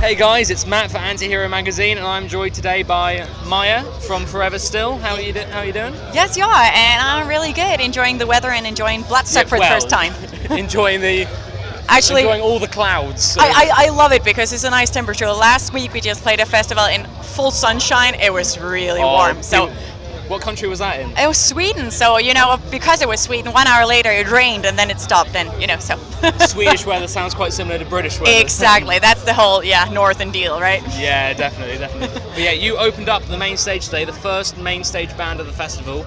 Hey guys, it's Matt for Antihero magazine, and I'm joined today by Maja from Forever Still. How are you doing? Yes, you are, and I'm really good. Enjoying the weather and enjoying Bloodstock for the first time. enjoying all the clouds. So. I love it because it's a nice temperature. Last week we just played a festival in full sunshine. It was really warm. So. What country was that in? It was Sweden, so because it was Sweden, 1 hour later it rained and then it stopped, and so. Swedish weather sounds quite similar to British weather. Exactly, that's the whole northern deal, right? Yeah, definitely. But yeah, you opened up the main stage today, the first main stage band of the festival.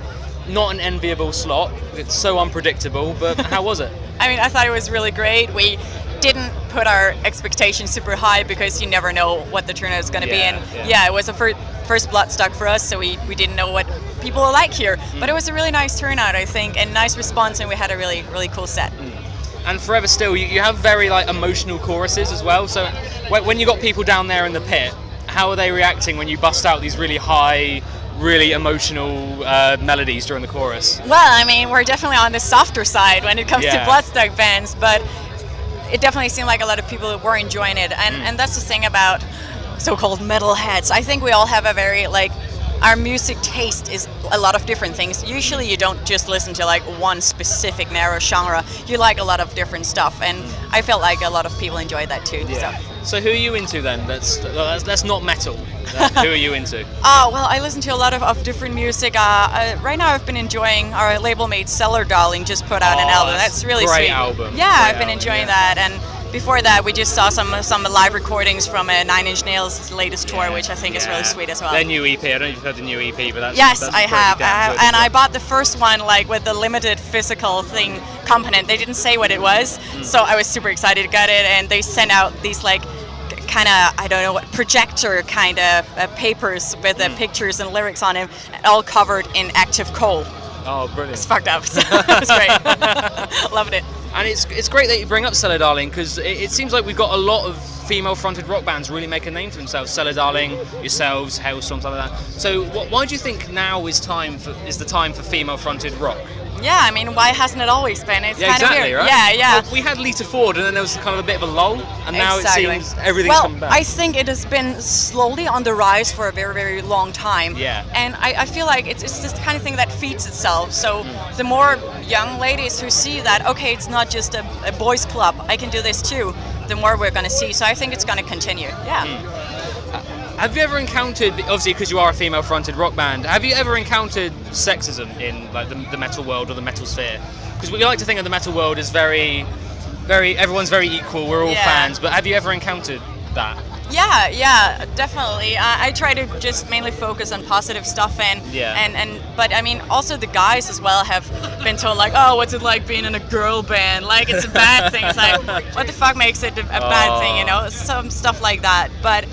Not an enviable slot. It's so unpredictable, but how was it? I thought it was really great. We didn't put our expectations super high because you never know what the turnout is going to be, and it was a first Bloodstock for us, so we didn't know what people will like here. But it was a really nice turnout, I think, and nice response, and we had a really, really cool set. And Forever Still, you have very emotional choruses as well, so when you got people down there in the pit, how are they reacting when you bust out these really high, really emotional melodies during the chorus? Well, we're definitely on the softer side when it comes to Bloodstock bands, but it definitely seemed like a lot of people were enjoying it, and that's the thing about so-called metalheads. I think we all have a very our music taste is a lot of different things. Usually you don't just listen to one specific narrow genre. You like a lot of different stuff, and I felt like a lot of people enjoyed that too. Yeah. So who are you into then? That's not metal. Who are you into? Well, I listen to a lot of different music. Right now I've been enjoying our label mate Cellar Darling just put out an album. That's really great sweet. Album. Yeah, I've been enjoying that, and before that we just saw some live recordings from 9 Inch Nails' latest tour, which I think is really sweet as well. Their new EP, I don't know if you've heard the new EP, but that's I have, and I bought the first one with the limited physical thing component. They didn't say what it was, so I was super excited to get it, and they sent out these kind of, I don't know what, projector kind of papers with pictures and lyrics on them, all covered in active coal. Oh, brilliant. It's fucked up. So it's great. Loved it. And it's great that you bring up Cellar Darling, because it seems like we've got a lot of female-fronted rock bands really make a name for themselves. Cellar Darling, yourselves, Hailstorm, something like that. So why do you think now is the time for female-fronted rock? Yeah, why hasn't it always been? It's kind of weird. Right? Yeah. Well, we had Lita Ford, and then there was kind of a bit of a lull, and now it seems everything's coming back. I think it has been slowly on the rise for a very, very long time. Yeah. And I feel like it's this kind of thing that feeds itself. So the more young ladies who see that, okay, it's not just a boys' club, I can do this too, the more we're going to see. So I think it's going to continue. Yeah. Have you ever encountered, obviously because you are a female-fronted rock band, have you ever encountered sexism in the metal world or the metal sphere? Because we like to think of the metal world as very, very, everyone's very equal, we're all fans, but have you ever encountered that? Yeah, definitely. I try to just mainly focus on positive stuff, but also the guys as well have been told oh, what's it like being in a girl band? It's a bad thing. It's what the fuck makes it a bad thing? Some stuff like that. But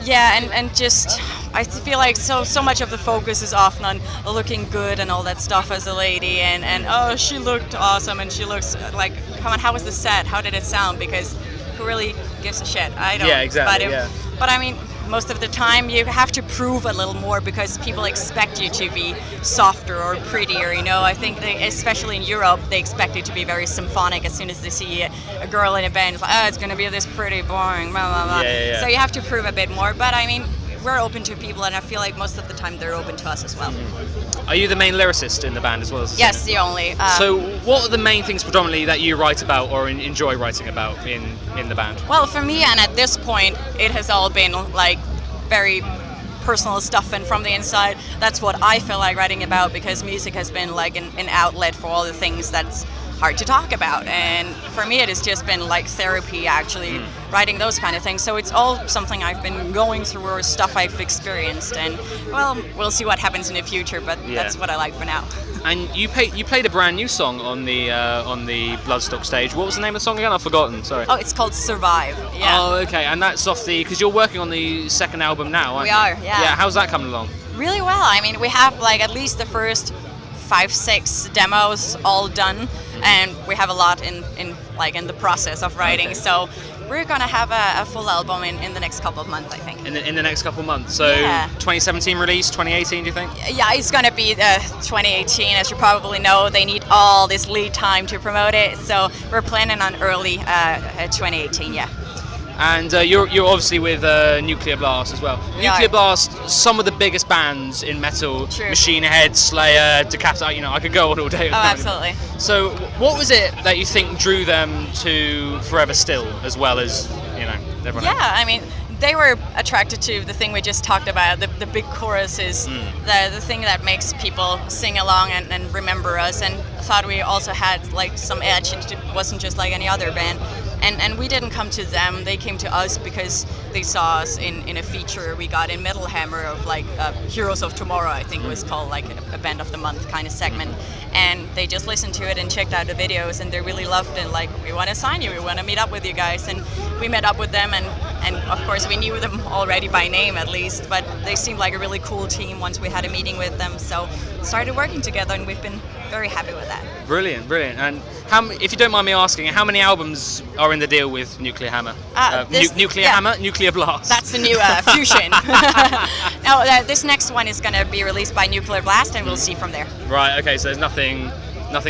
yeah, and just I feel like so much of the focus is often on looking good and all that stuff as a lady, and oh, she looked awesome, and she looks come on, how was the set? How did it sound? Because who really gives a shit? I don't. Yeah, exactly. But most of the time you have to prove a little more because people expect you to be softer or prettier. I think especially in Europe, they expect you to be very symphonic as soon as they see a girl in a band. It's it's going to be this pretty boring, blah, blah, blah. Yeah. So you have to prove a bit more. But we're open to people, and I feel like most of the time they're open to us as well. Are you the main lyricist in the band as well as the Yes, singer? the only. So what are the main things predominantly that you write about or enjoy writing about in the band? Well, for me, and at this point, it has all been very personal stuff, and from the inside, that's what I feel like writing about, because music has been an outlet for all the things that's hard to talk about, and for me it has just been therapy, actually writing those kind of things. So it's all something I've been going through or stuff I've experienced, and well, we'll see what happens in the future, but that's what I like for now. And you played a brand new song on the Bloodstock stage. What was the name of the song again? I've forgotten. Sorry. Oh, it's called Survive. Yeah. Oh, okay. And that's off because you're working on the second album now, aren't you? We are. Yeah. Yeah. How's that coming along? Really well. We have at least the first 5-6 demos all done, and we have a lot in like in the process of writing. Okay. So we're gonna have a full album in the next couple of months, I think. In the next couple of months. So 2017 release, 2018, do you think? Yeah, it's gonna be 2018. As you probably know, they need all this lead time to promote it. So we're planning on early 2018. Yeah. And you're obviously with Nuclear Blast as well. Yeah. Nuclear Blast, some of the biggest bands in metal. True. Machine Head, Slayer, Decapitated. You know, I could go on all day. Oh, absolutely. So, what was it that you think drew them to Forever Still, as well as everyone else? Yeah, I mean, they were attracted to the thing we just talked about. The big choruses, the thing that makes people sing along and remember us. And thought we also had like some edge. It wasn't just like any other band. And we didn't come to them, they came to us because they saw us in a feature we got in Metal Hammer of like Heroes of Tomorrow, I think it was called, like a Band of the Month kind of segment. And they just listened to it and checked out the videos and they really loved it, like, we want to sign you, we want to meet up with you guys. And we met up with them and of course we knew them already by name at least, but they seemed like a really cool team once we had a meeting with them. So started working together and we've been very happy with that. Brilliant. And if you don't mind me asking, how many albums are in the deal with Nuclear Hammer? Nuclear Blast. That's the new fusion. Now, this next one is going to be released by Nuclear Blast, and we'll see from there. Right. Okay. So there's nothing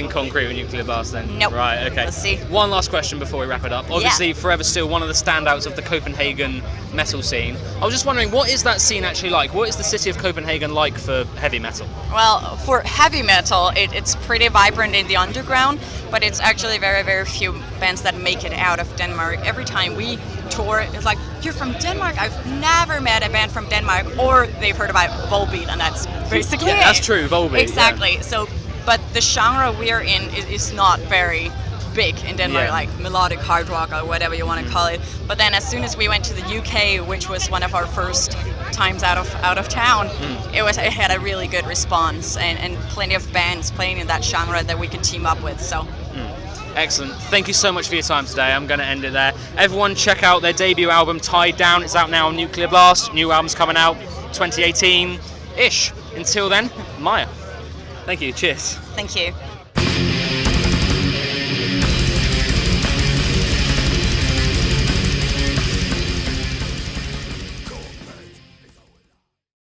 concrete with Nuclear Blast then? Nope. Right. Okay. Let's see. One last question before we wrap it up. Obviously, Forever Still, one of the standouts of the Copenhagen metal scene. I was just wondering, what is that scene actually like? What is the city of Copenhagen like for heavy metal? Well, for heavy metal, it's pretty vibrant in the underground, but it's actually very, very few bands that make it out of Denmark. Every time we tour, it's like, you're from Denmark? I've never met a band from Denmark, or they've heard about Volbeat, and that's basically it. That's true, Volbeat. Exactly. Yeah. So, but the genre we're in is not very big in Denmark, like melodic hard rock or whatever you want to call it. But then as soon as we went to the UK, which was one of our first times out of town, it had a really good response and plenty of bands playing in that genre that we could team up with. So. Excellent. Thank you so much for your time today. I'm going to end it there. Everyone check out their debut album, Tied Down. It's out now on Nuclear Blast. New album's coming out 2018-ish. Until then, Maja. Thank you. Cheers. Thank you.